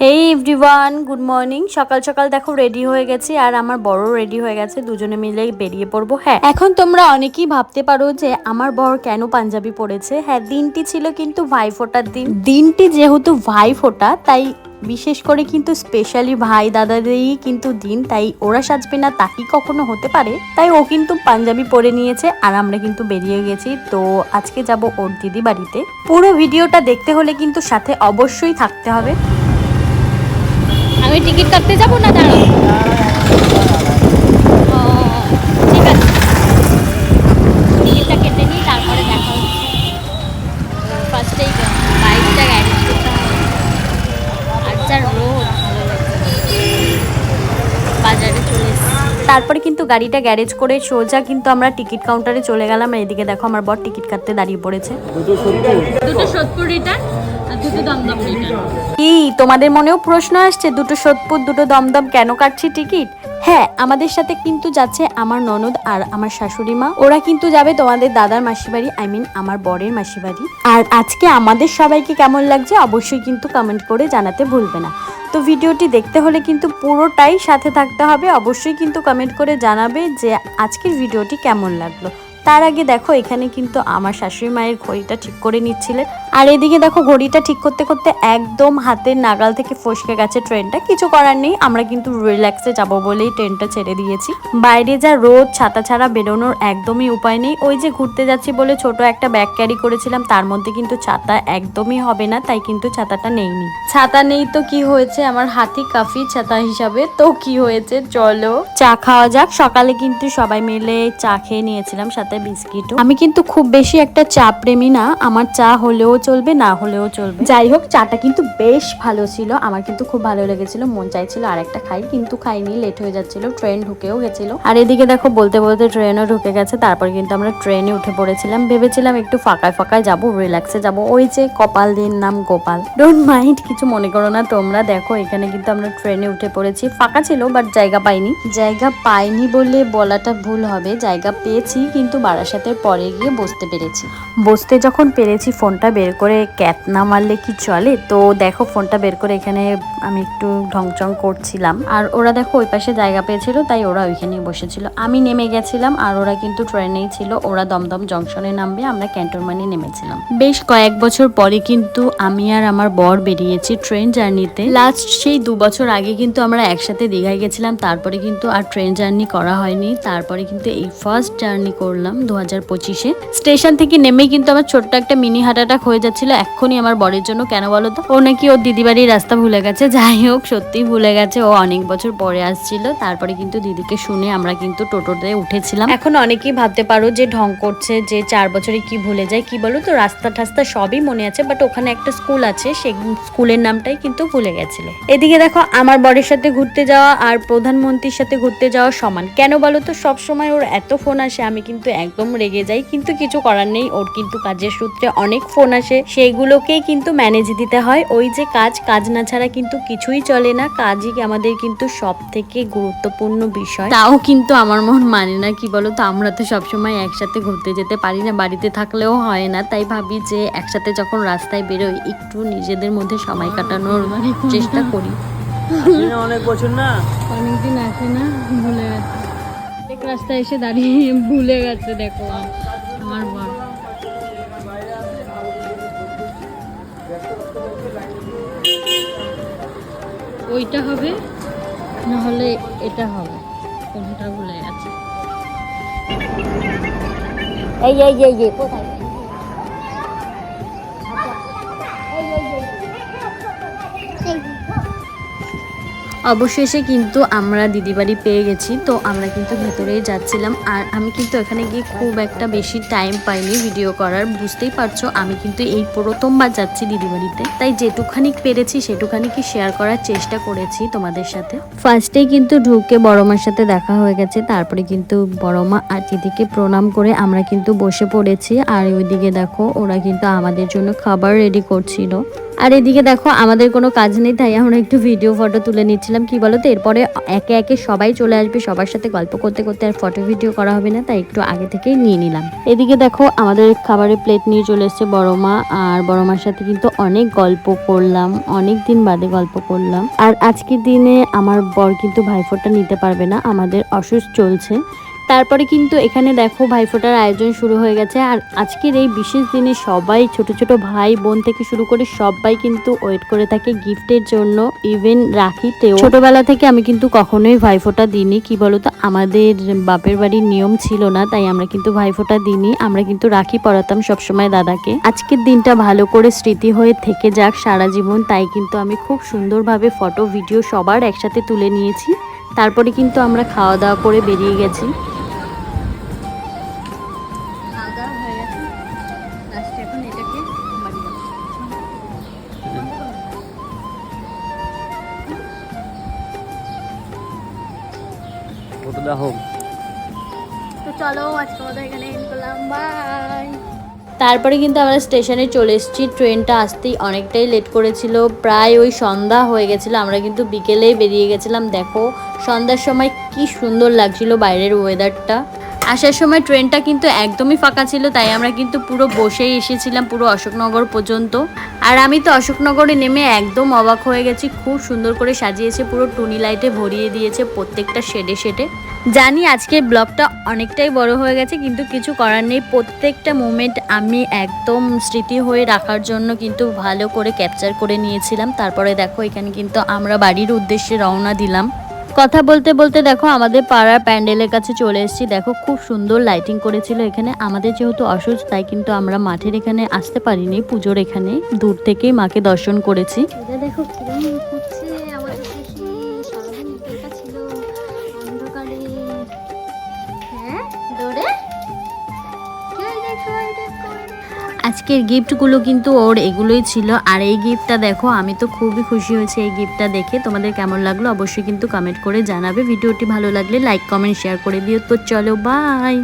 হেই everyone, good morning. সকাল সকাল দেখো রেডি হয়ে গেছি, আর আমার বড় রেডি হয়ে গেছে। দুজনে মিলে বেরিয়ে পড়বো। হ্যাঁ, এখন তোমরা অনেকেই ভাবতে পারো যে আমার বর কেন পাঞ্জাবি পরেছে। হ্যাঁ, দিনটি ছিল কিন্তু ভাইফোঁটার দিন। দিনটি যেহেতু ভাইফোঁটা, তাই বিশেষ করে কিন্তু স্পেশালি ভাই দাদাদেরই কিন্তু দিন, তাই ওরা সাজবে না তা কি কখনো হতে পারে। তাই ও কিন্তু পাঞ্জাবি পরে নিয়েছে, আর আমরা কিন্তু বেরিয়ে গেছি। তো আজকে যাব ওর দিদি বাড়িতে। পুরো ভিডিওটা দেখতে হলে কিন্তু সাথে অবশ্যই থাকতে হবে। আমি টিকিট কাটতে যাবো না, দাঁড়াও। ঠিক আছে, টিকিটটা কেটে নিই, তারপরে দেখা হচ্ছে। ফার্স্টেই বাইকটা গ্যারেজ করতে হবে। আর যা রোদ, ভালো লাগছে। বাজারে চলে এসেছি, তারপরে কিন্তু গাড়িটা গ্যারেজ করে সোজা কিন্তু আমরা টিকিট কাউন্টারে চলে গেলাম। এদিকে দেখো আমার বর টিকিট কাটতে দাঁড়িয়ে পড়েছে। দুটো সোদপুর রিটার্ন আর দুটো দমদম রিটার্ন। কি তোমাদের মনেও প্রশ্ন আসছে, দুটো সোদপুর দুটো দমদম কেন কাটছি টিকিট? হ্যাঁ, আমাদের সাথে কিন্তু যাচ্ছে আমার ননদ আর আমার শাশুড়ি মা। ওরা কিন্তু যাবে তোমাদের দাদার মাসি বাড়ি, আই মিন আমার বরের মাসি বাড়ি। আর আজকে আমাদের সবাইকে কেমন লাগছে অবশ্যই কিন্তু কমেন্ট করে জানাতে ভুলবে না। তো ভিডিওটি দেখতে হলে কিন্তু পুরোটাই সাথে থাকতে হবে। অবশ্যই কিন্তু কমেন্ট করে জানাবে যে আজকের ভিডিওটি কেমন লাগলো। তার আগে দেখো এখানে কিন্তু আমার শাশুড়ি মায়ের ঘড়িটা ঠিক করে নিচ্ছিলেন, আর এদিকে দেখো ঘড়িটা ঠিক করতে করতে একদম হাতের নাগাল থেকে ফসকে গেছে ট্রেনটা। কিছু করার নেই, আমরা কিন্তু রিল্যাক্সে যাব বলেই ট্রেনটা ছেড়ে দিয়েছি। বাইরে যা রোদ, ছাতা ছাড়া বেরোনোর একদমই উপায় নেই। ওই যে ঘুরতে যাচ্ছি বলে ছোট একটা ব্যাগ ক্যারি করেছিলাম, তার মধ্যে কিন্তু ছাতা একদমই হবে না, তাই কিন্তু ছাতাটা নেইনি। ছাতা নেই তো কি হয়েছে, আমার হাতি কাফি ছাতা হিসাবে। তো কি হয়েছে, চলো চা খাওয়া যাক। সকালে কিন্তু সবাই মিলে চা খেয়ে নিয়েছিলাম, সাথে বিস্কিটও। আমি কিন্তু খুব বেশি একটা চা প্রেমী না, আমার চা হলেও চলবে, না হলেও চলবে। যাই হোক, চাটা কিন্তু বেশ ভালো ছিল, আমার কিন্তু খুব ভালো লেগেছিল। মন চাইছিল আর একটা খাই, কিন্তু খাইনি, লেট হয়ে যাচ্ছিল। ট্রেন ঢুকেও গেছিল, আর এদিকে দেখো বলতে বলতে ট্রেনও ঢুকে গেছে। তারপর কিন্তু আমরা ট্রেনে উঠে পড়েছিলাম। ভেবেছিলাম একটু ফাঁকায় ফাঁকায় যাবো, রিল্যাক্সে যাবো। ওই যে কপাল দিন নাম গোপাল, ডোন্ট মাইন্ড, কিছু মনে করো না তোমরা। দেখো এখানে কিন্তু আমরা ট্রেনে উঠে পড়েছি। ফাঁকা ছিল বাট জায়গা পাইনি। জায়গা পাইনি বলে বলাটা ভুল হবে, জায়গা পেয়েছি, কিন্তু বারাসাতের পরে গিয়ে বসতে পেরেছি। বসতে যখন পেরেছি, ফোনটা বের করে ক্যাট না মারলে কি চলে। তো দেখো ফোনটা বের করে এখানে আমি একটু ঢংচং করছিলাম, আর ওরা দেখো ওই পাশে জায়গা পেয়েছিল, তাই ওরা ওইখানেই বসেছিল। আমি নেমে গেছিলাম, আর ওরা কিন্তু ট্রেনেই ছিল। ওরা দমদম জংশনে নামবে, আমরা ক্যান্টনমেন্টে নেমেছিলাম। বেশ কয়েক বছর পরে কিন্তু আমি আর আমার বর বেরিয়েছি ট্রেন জার্নিতে। লাস্ট সেই 2 বছর আগে কিন্তু আমরা একসাথে দীঘায় গেছিলাম, তারপরে কিন্তু আর ট্রেন জার্নি করা হয়নি। তারপরে কিন্তু এই ফার্স্ট জার্নি করলাম 2025-এ। স্টেশন থেকে নেমে কিন্তু আমার ছোট্ট একটা মিনি হার্ট অ্যাটাক হয়ে যাচ্ছিল এক্ষুনি আমার বরের জন্য। কেন বলো তো? ও নাকি ওর দিদি বাড়ির রাস্তা ভুলে গেছে। যাই হোক, সত্যিই ভুলে গেছে, ও অনেক বছর পরে আসছিল। তারপরে কিন্তু দিদিকে শুনে আমরা কিন্তু টোটোতে উঠেছিলাম। এখন অনেকেই ভাবতে পারো যে ঢং করছে, যে 4 বছরে কি ভুলে যায়। কি বলো তো, রাস্তা টাস্তা সবই মনে আছে, বাট ওখানে একটা স্কুল আছে, সেই স্কুলের নামটাই কিন্তু ভুলে গেছিল। এদিকে দেখো আমার বরের সাথে ঘুরতে যাওয়া আর প্রধানমন্ত্রীর সাথে ঘুরতে যাওয়া সমান। কেন বলো তো, সবসময় ওর এত ফোন আসে, আমি কিন্তু একদম রেগে যাই, কিন্তু কিছু করার নেই। ওর কিন্তু কাজের সূত্রে অনেক ফোন আসে, সেইগুলোকেই কিন্তু ম্যানেজ দিতে হয়। ওই যে কাজ না ছাড়া কিন্তু কিছুই চলে না। কাজই আমাদের কিন্তু সব থেকে গুরুত্বপূর্ণ বিষয়। তাও কিন্তু আমার মন মানে না। কি বলো তো, আমরা তো সবসময় একসাথে ঘুরতে যেতে পারি না, বাড়িতে থাকলেও হয় না। তাই ভাবি যে একসাথে যখন রাস্তায় বেরোই, একটু নিজেদের মধ্যে সময় কাটানোর চেষ্টা করি। অনেক বছর না, অনেকদিন আসে না, ভুলে গেছে। এক রাস্তায় এসে দাঁড়িয়ে ভুলে গেছে। দেখো আমার বর। ওইটা হবে না হলে এটা হবে, কোনটা ভুলে গেছে। এই কোথায়? অবশেষে কিন্তু আমরা দিদি বাড়ি পেয়ে গেছি। তো আমরা কিন্তু ভেতরেই যাচ্ছিলাম, আর আমি কিন্তু এখানে গিয়ে খুব একটা বেশি টাইম পাইনি ভিডিও করার। বুঝতেই পারছো, আমি কিন্তু এই প্রথমবার যাচ্ছি দিদি বাড়িতে, তাই যেটুখানি পেরেছি সেটুখানি কি শেয়ার করার চেষ্টা করেছি তোমাদের সাথে। ফার্স্টেই কিন্তু ঢুকে বড় মার সাথে দেখা হয়ে গেছে, তারপরে কিন্তু বড় মা আর দিদিকে প্রণাম করে আমরা কিন্তু বসে পড়েছি। আর ওইদিকে দেখো ওরা কিন্তু আমাদের জন্য খাবার রেডি করছিল। আর এদিকে দেখো আমাদের কোনো কাজ নেই, তাই আমরা একটু ভিডিও ফটো তুলে নিচ্ছিলাম। কি বলো তো, এরপরে একে একে সবাই চলে আসবে, সবার সাথে গল্প করতে করতে আর ফটো ভিডিও করা হবে না, তাই একটু আগে থেকেই নিয়ে নিলাম। এদিকে দেখো আমাদের খাবারের প্লেট নিয়ে চলে এসেছে বড় মা, আর বড় মার সাথে কিন্তু অনেক গল্প করলাম, অনেক দিন বাদে গল্প করলাম। আর আজকের দিনে আমার বর কিন্তু ভাইফোঁটা নিতে পারবে না, আমাদের অসুস্থ চলছে। তারপরে কিন্তু এখানে দেখো ভাইফোঁটার আয়োজন শুরু হয়ে গেছে। আর আজকের এই বিশেষ দিনে সবাই ছোট ছোট ভাই বোন থেকে শুরু করে সবাই কিন্তু ওয়েট করে থাকে গিফটের জন্য, ইভেন রাখিতেও। ছোটবেলা থেকে আমি কিন্তু কখনোই ভাইফোঁটা দিইনি। কি বলতো, আমাদের বাপের বাড়ির নিয়ম ছিল না, তাই আমরা কিন্তু ভাইফোঁটা দিইনি। আমরা কিন্তু রাখি পরাতাম সবসময় দাদাকে। আজকের দিনটা ভালো করে স্মৃতি হয়ে থেকে যাক সারা জীবন, তাই কিন্তু আমি খুব সুন্দরভাবে ফটো ভিডিও সবার একসাথে তুলে নিয়েছি। তারপরে কিন্তু আমরা খাওয়া দাওয়া করে বেরিয়ে গেছি। ফটো দেখো। তো চলো আজকে আমাদের এখানে এন্ড করলাম, বাই। তারপরে কিন্তু আমরা স্টেশনে চলে এসেছি। ট্রেনটা আসতেই অনেকটাই লেট করেছিল, প্রায় ওই সন্ধ্যা হয়ে গেছিলো। আমরা কিন্তু বিকেলেই বেরিয়ে গেছিলাম। দেখো সন্ধ্যার সময় কি সুন্দর লাগছিল বাইরের ওয়েদারটা। আসার সময় ট্রেনটা কিন্তু একদমই ফাঁকা ছিল, তাই আমরা কিন্তু পুরো বসেই এসেছিলাম পুরো অশোকনগর পর্যন্ত। আর আমি তো অশোকনগরে নেমে একদম অবাক হয়ে গেছি, খুব সুন্দর করে সাজিয়েছে, পুরো টুনি লাইটে ভরিয়ে দিয়েছে প্রত্যেকটা শেডে শেডে। জানি আজকের ব্লগটা অনেকটাই বড় হয়ে গেছে, কিন্তু কিছু করার নেই। প্রত্যেকটা মোমেন্ট আমি একদম স্মৃতি হয়ে রাখার জন্য কিন্তু ভালো করে ক্যাপচার করে নিয়েছিলাম। তারপরে দেখো এখানে কিন্তু আমরা বাড়ির উদ্দেশ্যে রওনা দিলাম। কথা বলতে বলতে দেখো আমাদের পাড়ার প্যান্ডেলের কাছে চলে এসেছি। দেখো খুব সুন্দর লাইটিং করেছিল এখানে। আমাদের যেহেতু অসুস্থ, তাই কিন্তু আমরা মাঠের এখানে আসতে পারিনি, পুজোর এখানে দূর থেকেই মাকে দর্শন করেছি। দেখো কিরকম হচ্ছে আমাদের সারাদিন ছিল অন্ধকারে। হ্যাঁ দৌড়ে আজকের গিফটগুলো কিন্তু ওর এগুলোই ছিল। আর এই গিফটটা দেখো, আমি তো খুবই খুশি হয়েছি এই গিফটটা দেখে। তোমাদের কেমন লাগলো অবশ্যই কিন্তু কমেন্ট করে জানাবে। ভিডিওটি ভালো লাগলে লাইক কমেন্ট শেয়ার করে দিও। তো চলো বাই।